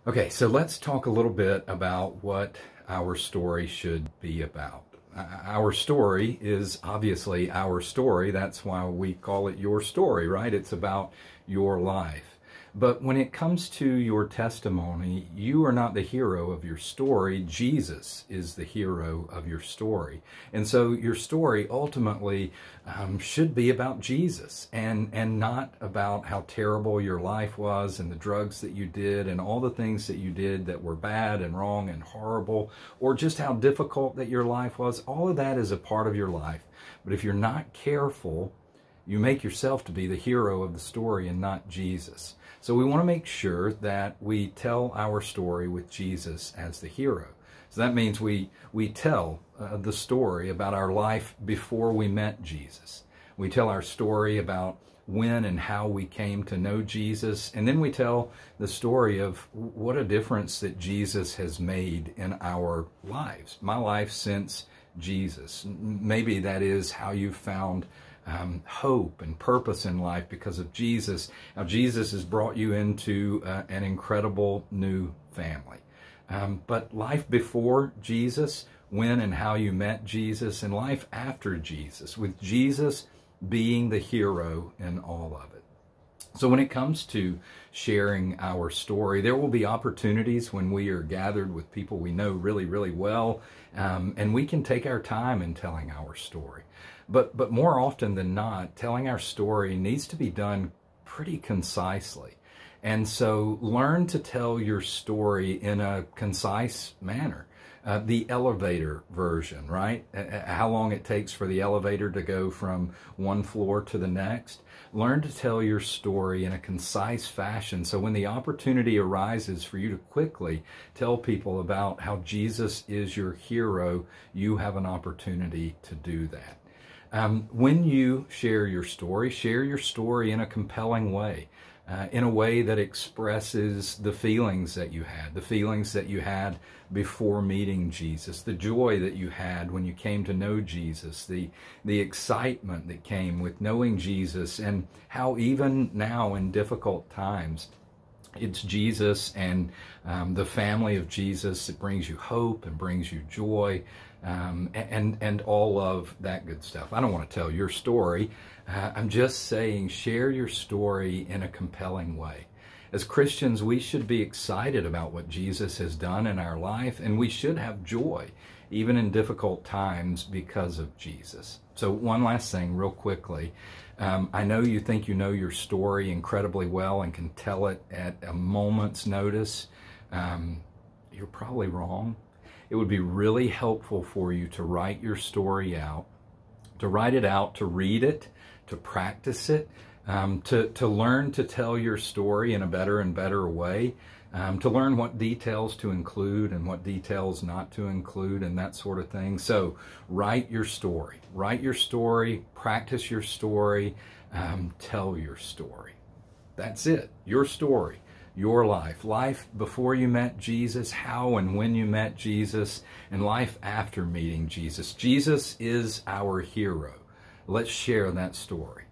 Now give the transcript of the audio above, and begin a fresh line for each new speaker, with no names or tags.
Okay, so let's talk a little bit about what our story should be about. Our story is obviously our story. That's why we call it your story, right? It's about your life. But when it comes to your testimony, you are not the hero of your story. Jesus is the hero of your story. And so your story ultimately should be about Jesus and not about how terrible your life was and the drugs that you did and all the things that you did that were bad and wrong and horrible, or just how difficult that your life was. All of that is a part of your life. But if you're not careful, you make yourself to be the hero of the story and not Jesus. So we want to make sure that we tell our story with Jesus as the hero. So that means we tell the story about our life before we met Jesus. We tell our story about when and how we came to know Jesus. And then we tell the story of what a difference that Jesus has made in our lives. My life since Jesus. Maybe that is how you found hope and purpose in life because of Jesus. Now, Jesus has brought you into an incredible new family. But life before Jesus, when and how you met Jesus, and life after Jesus, with Jesus being the hero in all of it. So when it comes to sharing our story, there will be opportunities when we are gathered with people we know really, really well, and we can take our time in telling our story. But more often than not, telling our story needs to be done pretty concisely. And so learn to tell your story in a concise manner. The elevator version, right? How long it takes for the elevator to go from one floor to the next. Learn to tell your story in a concise fashion so when the opportunity arises for you to quickly tell people about how Jesus is your hero, you have an opportunity to do that. When you share your story in a compelling way. In a way that expresses the feelings that you had before meeting Jesus, the joy that you had when you came to know Jesus, the excitement that came with knowing Jesus, and how even now in difficult times, it's Jesus and the family of Jesus that brings you hope and brings you joy, and all of that good stuff. I don't want to tell your story. I'm just saying, share your story in a compelling way. As Christians, we should be excited about what Jesus has done in our life, and we should have joy, even in difficult times, because of Jesus. So one last thing, real quickly. I know you think you know your story incredibly well and can tell it at a moment's notice. You're probably wrong. It would be really helpful for you to write your story out, to read it, to practice it, to learn to tell your story in a better and better way, to learn what details to include and what details not to include and that sort of thing. So write your story, practice your story, tell your story. That's it, your story. Your life before you met Jesus, how and when you met Jesus, and life after meeting Jesus. Jesus is our hero. Let's share that story.